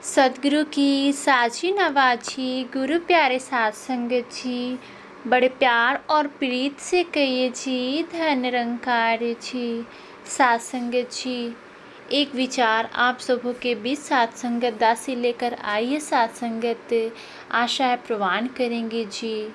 सतगुरु की साची नवाजी गुरु प्यारे साथ संगत जी, बड़े प्यार और प्रीत से कहिए जी धन निरंकार जी। साथ संगत जी, एक विचार आप सबों के बीच साथ संगत दासी लेकर आइए। साथ संगत आशा है प्रवान करेंगे जी।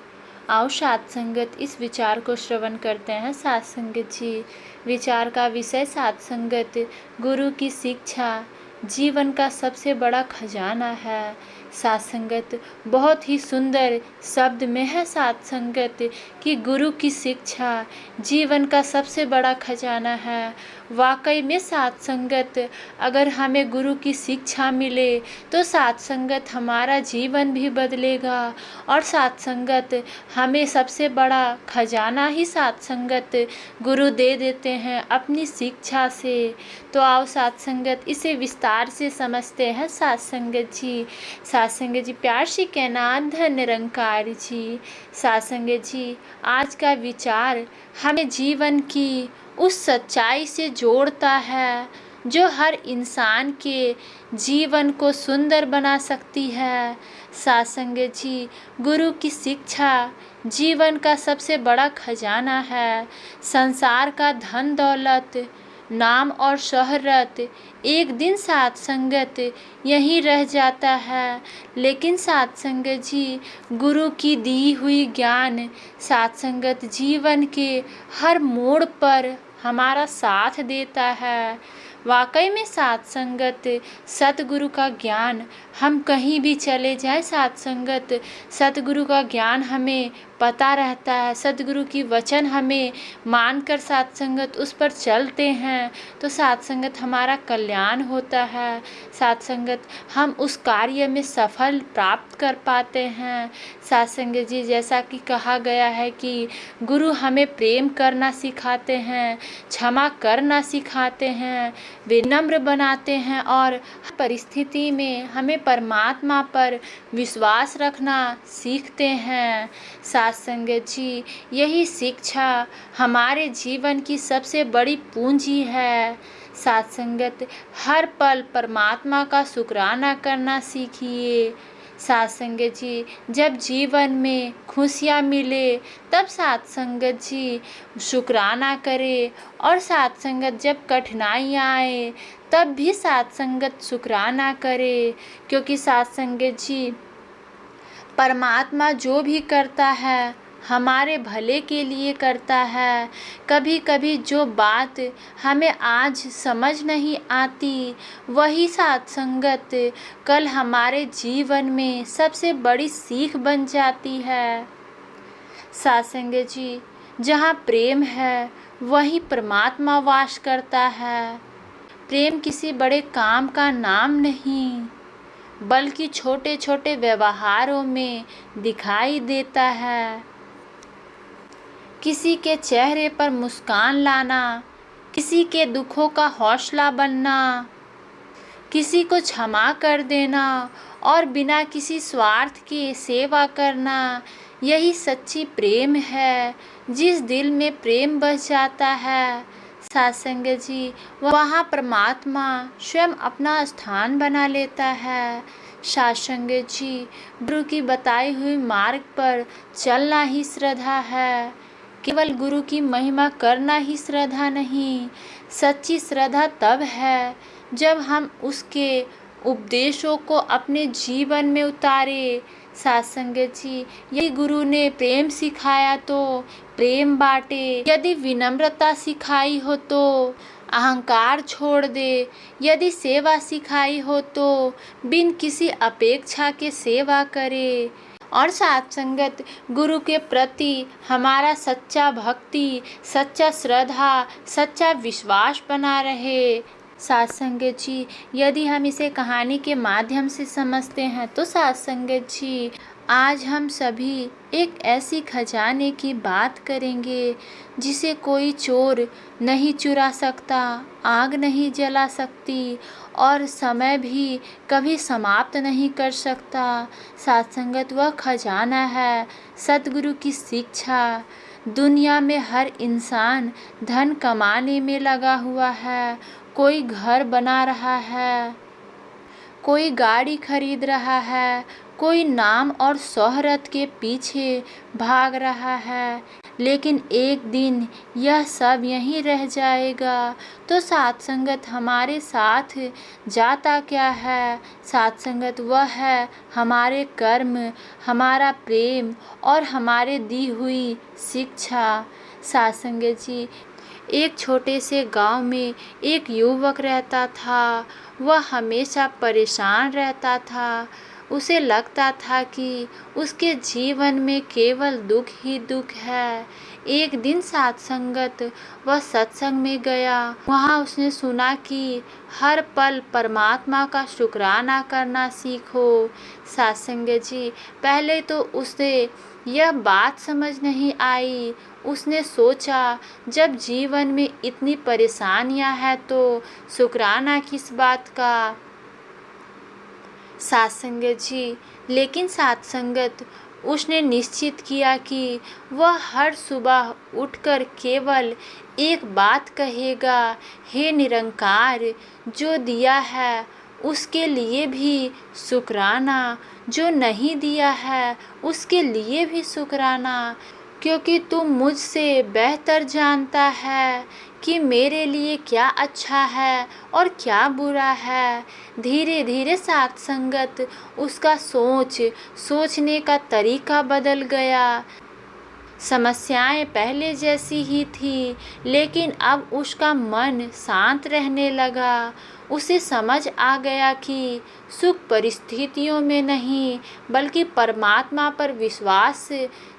आओ साथ संगत इस विचार को श्रवण करते हैं। साथ संगत जी, विचार का विषय साथ संगत गुरु की शिक्षा जीवन का सबसे बड़ा खजाना है। साथ संगत बहुत ही सुंदर शब्द में है साथ संगत कि गुरु की शिक्षा जीवन का सबसे बड़ा खजाना है। वाकई में साथ संगत अगर हमें गुरु की शिक्षा मिले तो साथ संगत हमारा जीवन भी बदलेगा और साथ संगत हमें सबसे बड़ा खजाना ही साथ संगत गुरु दे देते हैं अपनी शिक्षा से। तो आओ साथ संगत इसे विस्तार से समझते हैं। साथ संगत जी, साथ संगत जी, प्यार से कहना धन निरंकार जी। साथ संगत जी, आज का विचार हमें जीवन की उस सच्चाई से जोड़ता है जो हर इंसान के जीवन को सुंदर बना सकती है। साथ संगत जी, गुरु की शिक्षा जीवन का सबसे बड़ा खजाना है। संसार का धन दौलत, नाम और शोहरत एक दिन साथ संगत यहीं रह जाता है, लेकिन साथ संगत जी गुरु की दी हुई ज्ञान साथ संगत जीवन के हर मोड़ पर हमारा साथ देता है। वाकई में साथ संगत सतगुरु का ज्ञान हम कहीं भी चले जाए, साथ संगत सतगुरु का ज्ञान हमें पता रहता है। सतगुरु की वचन हमें मानकर साथ संगत उस पर चलते हैं तो साथ संगत हमारा कल्याण होता है। साथ संगत हम उस कार्य में सफल प्राप्त कर पाते हैं। साथ संगत जी, जैसा कि कहा गया है कि गुरु हमें प्रेम करना सिखाते हैं, क्षमा करना सिखाते हैं, विनम्र बनाते हैं और हर परिस्थिति में हमें परमात्मा पर विश्वास रखना सीखते हैं। साथ संगत जी, यही शिक्षा हमारे जीवन की सबसे बड़ी पूंजी है। साथ संगत हर पल परमात्मा का शुक्राना करना सीखिए। साथ संगत जी, जब जीवन में खुशियाँ मिले तब साथ संगत जी शुक्राना करें और साथ संगत जब कठिनाइयाँ आए तब भी साथ संगत शुक्राना करें, क्योंकि साथ संगत जी परमात्मा जो भी करता है हमारे भले के लिए करता है। कभी कभी जो बात हमें आज समझ नहीं आती वही साथ संगत कल हमारे जीवन में सबसे बड़ी सीख बन जाती है। साथ संगत जी, जहाँ प्रेम है वहीं परमात्मा वास करता है। प्रेम किसी बड़े काम का नाम नहीं बल्कि छोटे छोटे व्यवहारों में दिखाई देता है। किसी के चेहरे पर मुस्कान लाना, किसी के दुखों का हौसला बनना, किसी को क्षमा कर देना और बिना किसी स्वार्थ के सेवा करना, यही सच्ची प्रेम है। जिस दिल में प्रेम बस जाता है साथ संगत जी, वहाँ परमात्मा स्वयं अपना स्थान बना लेता है। साथ संगत जी, गुरु की बताई हुई मार्ग पर चलना ही श्रद्धा है। केवल गुरु की महिमा करना ही श्रद्धा नहीं, सच्ची श्रद्धा तब है जब हम उसके उपदेशों को अपने जीवन में उतारे। साथ संगत जी, यदि गुरु ने प्रेम सिखाया तो प्रेम बांटे, यदि विनम्रता सिखाई हो तो अहंकार छोड़ दे, यदि सेवा सिखाई हो तो बिन किसी अपेक्षा के सेवा करे। और साथ संगत गुरु के प्रति हमारा सच्चा भक्ति, सच्चा श्रद्धा, सच्चा विश्वास बना रहे। साथ संगत जी, यदि हम इसे कहानी के माध्यम से समझते हैं तो साथ संगत जी आज हम सभी एक ऐसी खजाने की बात करेंगे जिसे कोई चोर नहीं चुरा सकता, आग नहीं जला सकती और समय भी कभी समाप्त नहीं कर सकता। साथ संगत वह खजाना है सतगुरु की शिक्षा। दुनिया में हर इंसान धन कमाने में लगा हुआ है, कोई घर बना रहा है, कोई गाड़ी खरीद रहा है, कोई नाम और शोहरत के पीछे भाग रहा है, लेकिन एक दिन यह सब यहीं रह जाएगा। तो साथ संगत हमारे साथ जाता क्या है? साथ संगत वह है हमारे कर्म, हमारा प्रेम और हमारे दी हुई शिक्षा। साथ संगत जी, एक छोटे से गांव में एक युवक रहता था। वह हमेशा परेशान रहता था। उसे लगता था कि उसके जीवन में केवल दुख ही दुख है। एक दिन साथ संगत वह सत्संग में गया। वहाँ उसने सुना कि हर पल परमात्मा का शुक्राना करना सीखो। साथ संगत जी, पहले तो उसे यह बात समझ नहीं आई। उसने सोचा, जब जीवन में इतनी परेशानियां हैं तो शुक्राना किस बात का। साथ संगत जी, लेकिन साथ संगत उसने निश्चित किया कि वह हर सुबह उठकर केवल एक बात कहेगा, हे निरंकार, जो दिया है उसके लिए भी शुक्राना, जो नहीं दिया है उसके लिए भी शुक्राना, क्योंकि तू मुझसे बेहतर जानता है कि मेरे लिए क्या अच्छा है और क्या बुरा है। धीरे धीरे साथ संगत उसका सोचने का तरीका बदल गया। समस्याएं पहले जैसी ही थी, लेकिन अब उसका मन शांत रहने लगा। उसे समझ आ गया कि सुख परिस्थितियों में नहीं, बल्कि परमात्मा पर विश्वास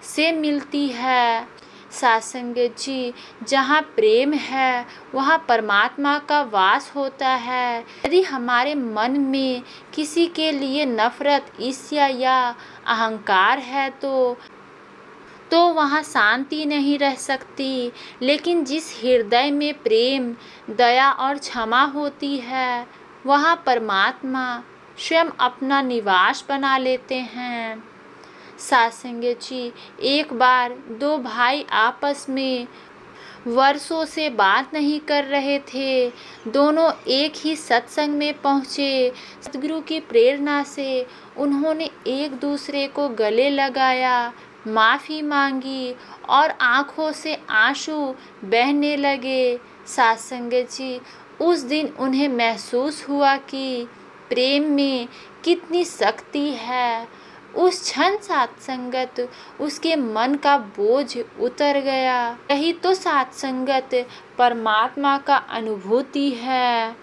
से मिलती है। साथ संगत जी, जहाँ प्रेम है वहाँ परमात्मा का वास होता है। यदि हमारे मन में किसी के लिए नफरत, ईर्ष्या या अहंकार है तो वहाँ शांति नहीं रह सकती। लेकिन जिस हृदय में प्रेम, दया और क्षमा होती है, वहाँ परमात्मा स्वयं अपना निवास बना लेते हैं। साथ संगत जी, एक बार दो भाई आपस में वर्षों से बात नहीं कर रहे थे। दोनों एक ही सत्संग में पहुँचे। सतगुरु की प्रेरणा से उन्होंने एक दूसरे को गले लगाया, माफ़ी मांगी और आँखों से आंसू बहने लगे। साथ संगत जी, उस दिन उन्हें महसूस हुआ कि प्रेम में कितनी शक्ति है। उस क्षण साथ संगत उसके मन का बोझ उतर गया। यही तो साथ संगत परमात्मा का अनुभूति है।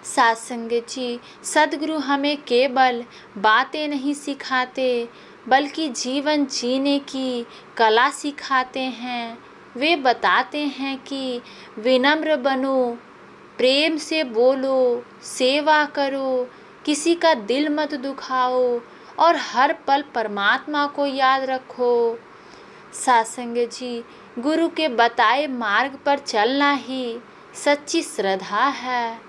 साथ संगत जी, सद्गुरु हमें केवल बातें नहीं सिखाते, बल्कि जीवन जीने की कला सिखाते हैं। वे बताते हैं कि विनम्र बनो, प्रेम से बोलो, सेवा करो, किसी का दिल मत दुखाओ और हर पल परमात्मा को याद रखो। साथ संगत जी, गुरु के बताए मार्ग पर चलना ही सच्ची श्रद्धा है।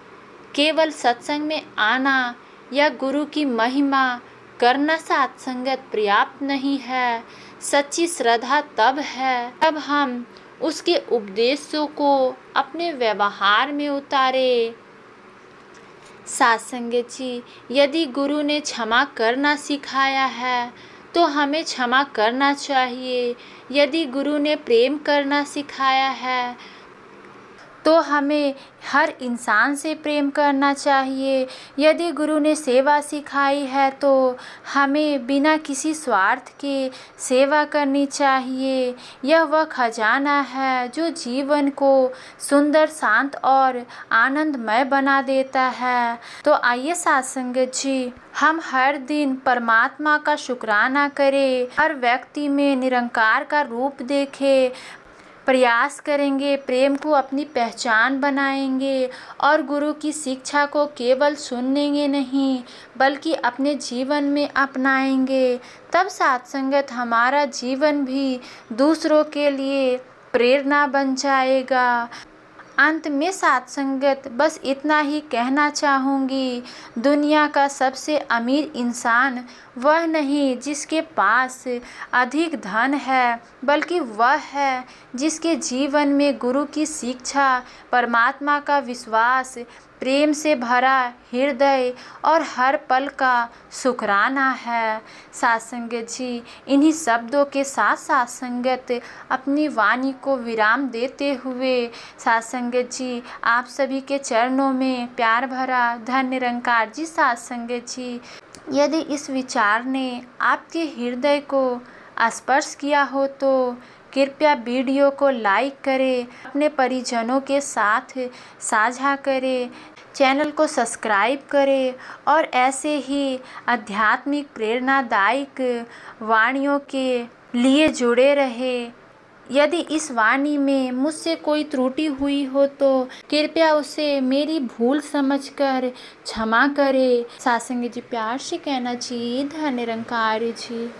केवल सत्संग में आना या गुरु की महिमा करना साथ संगत पर्याप्त नहीं है। सच्ची श्रद्धा तब है जब हम उसके उपदेशों को अपने व्यवहार में उतारे। साथ संगत जी, यदि गुरु ने क्षमा करना सिखाया है तो हमें क्षमा करना चाहिए। यदि गुरु ने प्रेम करना सिखाया है तो हमें हर इंसान से प्रेम करना चाहिए। यदि गुरु ने सेवा सिखाई है तो हमें बिना किसी स्वार्थ के सेवा करनी चाहिए। यह वह खजाना है जो जीवन को सुंदर, शांत और आनंदमय बना देता है। तो आइए साथ संगत जी, हम हर दिन परमात्मा का शुक्राना करें, हर व्यक्ति में निरंकार का रूप देखें, प्रयास करेंगे, प्रेम को अपनी पहचान बनाएंगे और गुरु की शिक्षा को केवल सुनेंगे नहीं, बल्कि अपने जीवन में अपनाएंगे। तब साथ संगत हमारा जीवन भी दूसरों के लिए प्रेरणा बन जाएगा। अंत में साथ संगत बस इतना ही कहना चाहूँगी, दुनिया का सबसे अमीर इंसान वह नहीं जिसके पास अधिक धन है, बल्कि वह है जिसके जीवन में गुरु की शिक्षा, परमात्मा का विश्वास, प्रेम से भरा हृदय और हर पल का शुकराना है। साथ संगत जी, इन्हीं शब्दों के साथ साथ संगत अपनी वाणी को विराम देते हुए साथ संगत जी आप सभी के चरणों में प्यार भरा धन्य निरंकार जी। साथ संगत जी, यदि इस विचार ने आपके हृदय को स्पर्श किया हो तो कृपया वीडियो को लाइक करें, अपने परिजनों के साथ साझा करें, चैनल को सब्सक्राइब करें और ऐसे ही आध्यात्मिक प्रेरणादायक वाणियों के लिए जुड़े रहें। यदि इस वाणी में मुझसे कोई त्रुटि हुई हो तो कृपया उसे मेरी भूल समझकर क्षमा करें। साथ संगत जी प्यार से कहना चाहिए धन्य निरंकार जी।